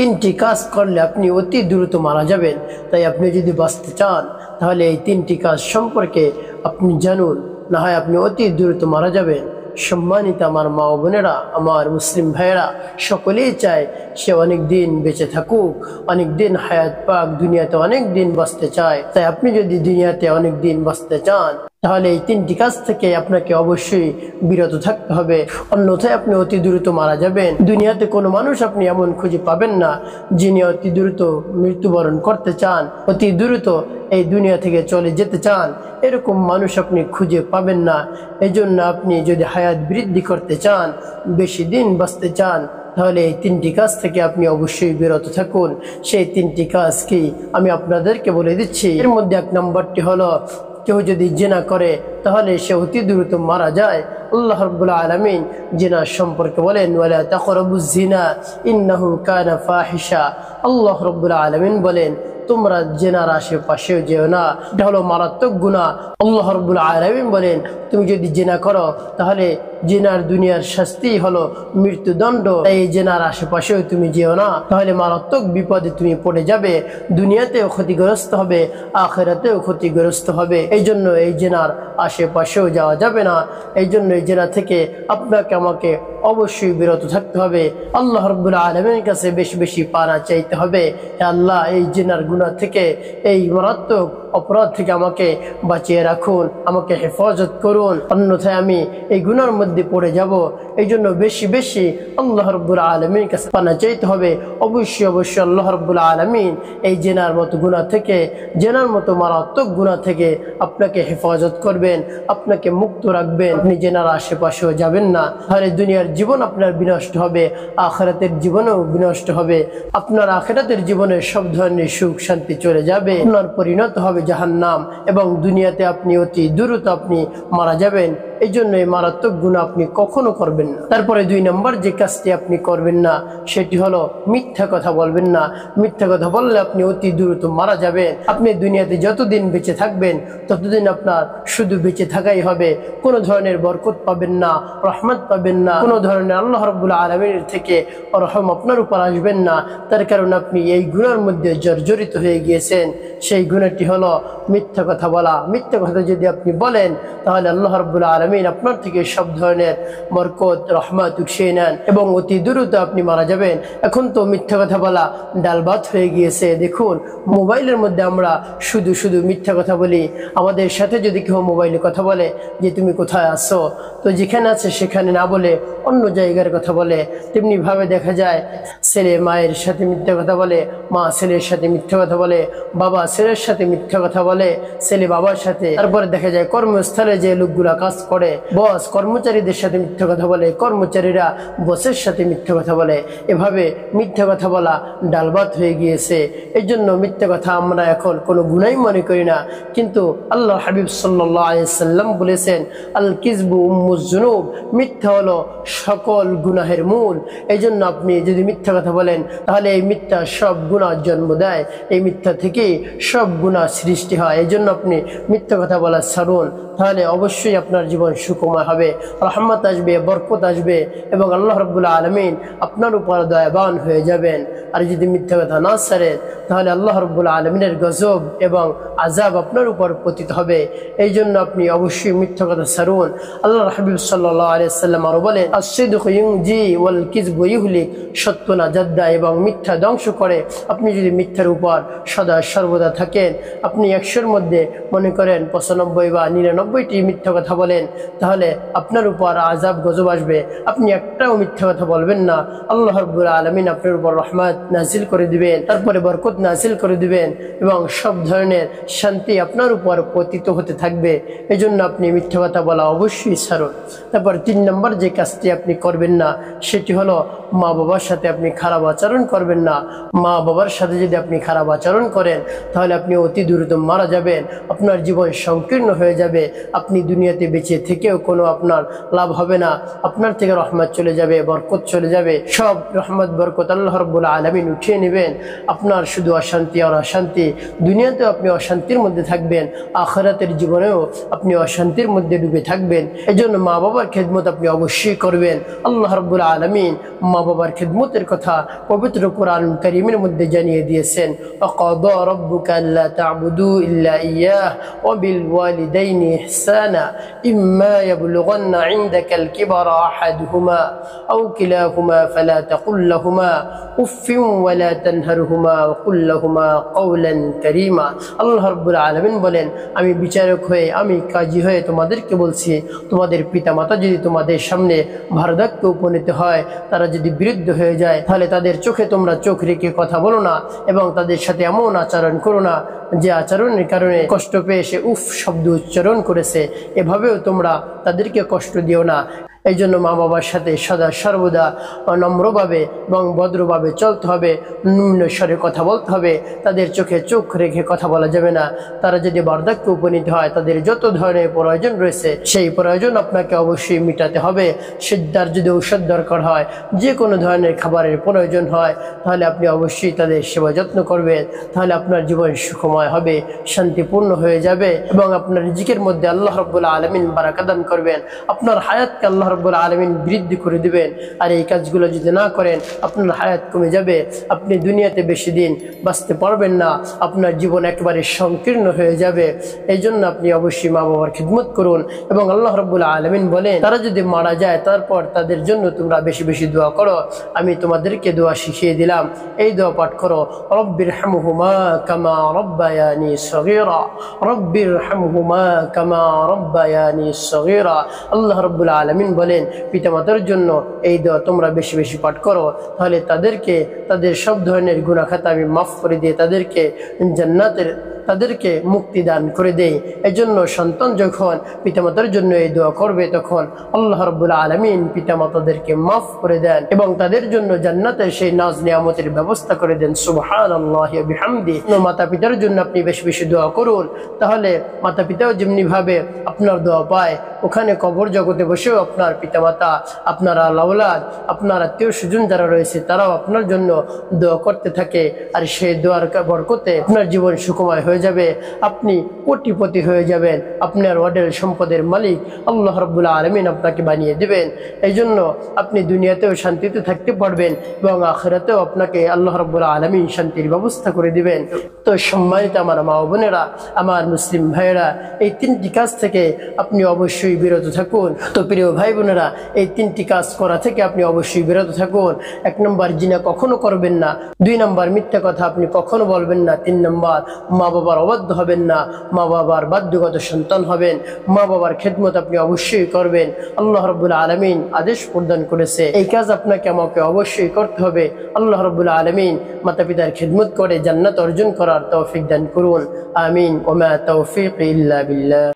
তিনটি কাজ করলে আপনি অতি দ্রুত মারা যাবেন। তাই আপনি যদি বাঁচতে চান তাহলে এই তিনটি কাজ সম্পর্কে আপনি জানুন, না হয় আপনি অতি দ্রুত মারা যাবেন। সম্মানিত আমার মা ও বোনেরা, আমার মুসলিম ভাইয়েরা, সকলেই চায় সে অনেক দিন বেঁচে থাকুক, অনেক দিন হায়াত পাক, দুনিয়াতে অনেক দিন বাঁচতে চায়। তাই আপনি যদি দুনিয়াতে অনেক দিন বাঁচতে চান তাহলে এই তিনটি কাজ থেকে আপনাকে অবশ্যই বিরত থাকতে হবে, অন্যথায় আপনি অতি দ্রুত মারা যাবেন। দুনিয়াতে কোনো মানুষ আপনি এমন খুঁজে পাবেন না যিনি অতি দ্রুত মৃত্যুবরণ করতে চান, অতি দ্রুত এই দুনিয়া থেকে চলে যেতে চান, এরকম মানুষ আপনি খুঁজে পাবেন না। এই জন্য আপনি যদি হায়াত বৃদ্ধি করতে চান, বেশি দিন বাঁচতে চান, তাহলে এই তিনটি কাজ থেকে আপনি অবশ্যই বিরত থাকুন। সেই তিনটি কাজ কি আমি আপনাদেরকে বলে দিচ্ছি। এর মধ্যে এক নম্বরটি হলো, কেউ যদি জিনা করে তাহলে সে অতি দ্রুত মারা যায়। আল্লাহ রাব্বুল আলামিন জিনা সম্পর্কে বলেন, ওয়ালা তাকরাবুজ জিনা ইন্নাহু কানা ফাহিশা। আল্লাহ রাব্বুল আলামিন বলেন, তোমরা জিনার আশেপাশেও যেও না, এটা হলো মারাত্মক গুনাহ। আল্লাহ রাব্বুল আলামিন বলেন, তুমি যদি জিনা করো তাহলে জিনার দুনিয়ার শাস্তি হলো মৃত্যুদণ্ড। এই জিনার আশেপাশেও তুমি যেও না, তাহলে মারাত্মক বিপদে তুমি পড়ে যাবে, দুনিয়াতেও ক্ষতিগ্রস্ত হবে, আখিরাতেও ক্ষতিগ্রস্ত হবে। এই জন্য এই জিনার আশেপাশেও যাওয়া যাবে না। এই জন্য এই জিনা থেকে আপনাকে আমাকে অবশ্যই বিরত থাকতে হবে। আল্লাহ রাব্বুল আলামিনের কাছে বেশি বেশি পানা চাইতে হবে, হে আল্লাহ এই জিনার গুনাহ থেকে, এই মারাত্মক অপরাধ থেকে আমাকে বাঁচিয়ে রাখুন, আমাকে হেফাজত করুন, অন্যথায় আমি এই গুনার মধ্যে পড়ে যাব। এই জন্য বেশি বেশি আল্লাহ রাব্বুল আলামিনের কাছে পানা চাইতে হবে। অবশ্যই অবশ্যই আল্লাহ রাব্বুল আলামিন এই জিনার মতো গুনাহ থেকে, জিনার মতো মারাত্মক গুনাহ থেকে আপনাকে হেফাজত করবেন, আপনাকে মুক্ত রাখবেন। আপনি জিনার আশেপাশেও যাবেন না, তাহলে দুনিয়ার জীবন আপনার বিনষ্ট হবে, আখিরাতের জীবনও বিনষ্ট হবে। আপনার আখিরাতের জীবনে সব ধরনের সুখ শান্তি চলে যাবে, আপনার পরিণত হবে জাহান্নাম, এবং দুনিয়াতে আপনি অতি দ্রুত আপনি মারা যাবেন। এই জন্য এই মারাত্মক গুনাহ আপনি কখনো করবেন না। তারপরে 2 নম্বর যে কাজটি আপনি করবেন না সেটি হলো মিথ্যা কথা বলবেন না। মিথ্যা কথা বললে আপনি অতি দ্রুত মারা যাবেন। আপনি দুনিয়াতে যতদিন বেঁচে থাকবেন ততদিন আপনার শুধু বেঁচে থাকাই হবে, কোনো ধরনের বরকত পাবেন না, রহমত পাবেন না, কোনো ধরনের আল্লাহ রাব্বুল আলামিনের থেকে রহম আপনার উপর আসবেন না। তার কারণ আপনি এই গুনার মধ্যে জর্জরিত হয়ে গিয়েছেন। সেই গুনাহটি হলো মিথ্যা কথা বলা। মিথ্যা কথা যদি আপনি বলেন তাহলে আল্লাহ রাব্বুল আলামিন আপনার থেকে সব ধরনের বরকত, রহমত উঠিয়ে নেন এবং অতি দ্রুত আপনি মারা যাবেন। এখন তো মিথ্যা কথা বলা ডাল ভাত হয়ে গিয়েছে। দেখুন, মোবাইলের মধ্যে আমরা শুধু শুধু মিথ্যা কথা বলি। আমাদের সাথে যদি কেউ মোবাইলে কথা বলে যে তুমি কোথায় আছো, তো যেখানে আছে সেখানে না বলে অন্য জায়গার কথা বলে। তেমনি ভাবে দেখা যায় ছেলে মায়ের সাথে মিথ্যা কথা বলে, মা ছেলের সাথে মিথ্যা কথা বলে, বাবা ছেলের সাথে মিথ্যা কথা বলে, ছেলে বাবার সাথে। তারপরে দেখা যায় কর্মস্থলে যে লোকগুলা কাজ করে, বস কর্মচারীদের সাথে মিথ্যা কথা বলে, কর্মচারীরা বসের সাথে মিথ্যা কথা বলে। এভাবে মিথ্যা কথা বলা ডালভাত হয়ে গিয়েছে। এই জন্য মিথ্যা কথা আমরা এখন কোনো গুনাহই মনে করি না। কিন্তু আল্লাহ হাবিব সাল্লাল্লাহু আলাইহি সাল্লাম বলেছেন, আল কিযবু উম্মুজ যুনুব, মিথ্যা হলো সকল গুনাহের মূল। এই জন্য আপনি যদি মিথ্যা কথা বলেন তাহলে এই মিথ্যা সব গুনাহ জন্ম দেয়, এই মিথ্যা থেকেই সব গুনাহ সৃষ্টি হয়। এই জন্য আপনি মিথ্যা কথা বলা ছাড়ুন, তাহলে অবশ্যই আপনার জীবন সুখময় হবে, রহমত আসবে, বরকত আসবে এবং আল্লাহ রাব্বুল আলামিন আপনার উপর দয়াবান হয়ে যাবেন। আর যদি মিথ্যা কথা না ছাড়েন তাহলে আল্লাহ রাব্বুল আলামিনের গজব এবং আযাব আপনার উপর পতিত হবে। এই জন্য আপনি অবশ্যই মিথ্যা কথা ছাড়ুন। আল্লাহর হাবিব সাল্লাল্লাহু আলাইহি সাল্লাম আরো বলেন, আস-সিদকু ইউনজি ওয়াল কিযবু ইহলিক, সত্য না জাদ্দা এবং মিথ্যা ধ্বংস করে। আপনি যদি মিথ্যার উপর সদা সর্বদা থাকেন, আপনি 100-এর মধ্যে মনে করেন 95 বা 99টি মিথ্যা কথা বলেন, তাহলে আপনার উপর আযাব গজব আসবে। আপনি একটাও মিথ্যা কথা বলবেন না, আল্লাহ রাব্বুল আলামিন আপনার উপর রহমত নাজিল করে দিবেন, তারপরে বরকত নাজিল করে দিবেন এবং সব ধরনের শান্তি আপনার উপর পতিত হতে থাকবে। এই জন্য আপনি মিথ্যা কথা বলা অবশ্যই ছাড়ুন। তারপর 3 নম্বর যে কাজটি আপনি করবেন না সেটি হলো মা বাবার সাথে আপনি খারাপ আচরণ করবেন না। মা বাবার সাথে যদি আপনি খারাপ আচরণ করেন তাহলে আপনি অতি দ্রুত মারা যাবেন, আপনার জীবন সংকীর্ণ হয়ে যাবে, আপনি দুনিয়াতে বেঁচে থেকেও কোনো আপনার লাভ হবে না, আপনার থেকে রহমত চলে যাবে, বরকত চলে যাবে। সব রহমত বরকত আল্লাহ রাব্বুল আলামিন আলামিন উঠিয়ে নেবেন। আপনার শুধু অশান্তি আর অশান্তি, দুনিয়াতেও আপনি অশান্তির মধ্যে থাকবেন, আখিরাতের জীবনেও আপনি অশান্তির মধ্যে ডুবে থাকবেন। এজন্য মা বাবার খেদমত আপনি অবশ্যই করবেন। আল্লাহ রাব্বুল আলামিন মা বাবার খেদমতের কথা পবিত্র কোরআন কারীমের মধ্যে জানিয়ে দিয়েছেন, ওয়াকাদা রাব্বুকা আল্লা তা'বুদু ইল্লা ইয়াহ ওয়া বিল ওয়ালিদাইনি ইহসানা ইম্মা ইয়াবলুগান্না ইনদাকাল কিবারা আহাদুহুমা আও কিলাহুমা ফালা তাকুল লাহুমা উফফিন ওয়া লা তানহারহুমা ওয়া কুল লাহুমা কাওলান কারীমা। আল্লাহ রাব্বুল আলামিন বলেন, আমি বিচারক হয়ে, আমি কাজী হয়ে তোমাদেরকে বলছি, তোমাদের পিতামাতা যদি তোমাদের সামনে বার্ধক্যে উপনীত হয়, তারা যদি বিরুদ্ধ হয়ে যায়, তাহলে তাদের চোখে তোমরা চোখ রেখে কথা বলো না এবং তাদের সাথে এমন আচরণ করো না যে আচরণের কারণে কষ্ট পেয়ে সে উফ শব্দ উচ্চারণ করেছে। এভাবেও তোমরা তাদেরকে কষ্ট দিও না। এই জন্য মা বাবার সাথে সদা সর্বদা নম্রভাবে এবং ভদ্রভাবে চলতে হবে, নিম্ন স্বরে কথা বলতে হবে, তাদের চোখে চোখ রেখে কথা বলা যাবে না। তারা যদি বার্ধক্যে উপনীত হয়, তাদের যত ধরনের প্রয়োজন রয়েছে সেই প্রয়োজন আপনাকে অবশ্যই মেটাতে হবে। সিদ্ধার যদি ঔষধ দরকার হয়, যে কোনো ধরনের খাবারের প্রয়োজন হয়, তাহলে আপনি অবশ্যই তাদের সেবা যত্ন করবেন। তাহলে আপনার জীবন সুখময় হবে, শান্তিপূর্ণ হয়ে যাবে এবং আপনার রিজিকের মধ্যে আল্লাহ রাব্বুল আলামিন বারাকা দান করবেন। আপনার হায়াতকে আল্লাহ রাব্বুল আলামিন বৃদ্ধি করে দিবেন। আর এই কাজগুলো যদি না করেন, আপনার হায়াত কমে যাবে, আপনি দুনিয়াতে বেশি দিন বাঁচতে পারবেন না, আপনার জীবন একেবারে সংকীর্ণ হয়ে যাবে। এই জন্য আপনি অবশ্যই মা বাবার খিদমত করুন। এবং আল্লাহ রাব্বুল আলামিন বলেন, তারা যদি মারা যায় তারপর তাদের জন্য তোমরা বেশি বেশি দোয়া করো। আমি তোমাদেরকে দোয়া শিখিয়ে দিলাম, এই দোয়া পাঠ করো, রব্বিরহামহুমা কামা রব্বায়ানি সগীরা, রব্বিরহামহুমা কামা রব্বায়ানি সগীরা। আল্লাহ রাব্বুল আলামিন বলেন, পিতামাতার জন্য এই দোয়া তোমরা বেশি বেশি পাঠ করো, তাহলে তাদেরকে তাদের সব ধরনের গুনাহ খাতা আমি মাফ করে দিয়ে তাদেরকে মুক্তি দান করে দেই। এজন্য সন্তান যখন পিতামাতার জন্য এই দোয়া করবে, তখন আল্লাহ রাব্বুল আলামিন পিতামাতাদেরকে মাফ করে দেন এবং তাদের জন্য জান্নাতের সেই নাজ নিয়ামতের ব্যবস্থা করে দেন। সুবহানাল্লাহি ওয়া বিহামদি। মাতা পিতার জন্য আপনি বেশি বেশি দোয়া করুন, তাহলে মাতা পিতাও যেমনি ভাবে আপনার দোয়া পায়, ওখানে কবর জগতে বসেও আপনার পিতামাতা, আপনার আওলাদ, আপনার আত্মীয় স্বজন যারা রয়েছে তারাও আপনার জন্য দোয়া করতে থাকে। আর সেই দোয়ার বরকতে আপনার জীবন সুখময় হয়ে যাবে, আপনি কোটিপতি হয়ে যাবেন, আপনার অঢেল সম্পদের মালিক আল্লাহ রাব্বুল আলামিন আপনাকে বানিয়ে দিবেন। এই জন্য আপনি দুনিয়াতেও শান্তিতে থাকতে পারবেন এবং আখিরাতেও আপনাকে আল্লাহ রাব্বুল আলামিন শান্তির ব্যবস্থা করে দিবেন। তো সম্মানিত আমার মা বোনেরা, আমার মুসলিম ভাইয়েরা, এই তিনটি কাজ থেকে আপনি অবশ্যই বিরত থাকুন। তো প্রিয় ভাই বোনেরা, এই তিনটি কাজ করা থেকে আপনি অবশ্যই বিরত থাকুন। 1 নম্বর, জিনা কখনো করবেন না। 2 নম্বর, মিথ্যা কথা আপনি কখনো বলবেন না। 3 নম্বর, মা বাবার অবাধ্য হবেন না, মা বাবার বাধ্যগত সন্তান হবেন। মা বাবার খেদমত আপনি অবশ্যই করবেন। আল্লাহ রাব্বুল আলামিন আদেশ প্রদান করেছে, এই কাজ আপনাকে আমাকে অবশ্যই করতে হবে। আল্লাহ রাব্বুল আলামিন মাতা পিতার খেদমত করে জান্নাত অর্জন করার তৌফিক দান করুন। আমিন। ওয়া মা তাওফীক ইল্লা বিল্লাহ।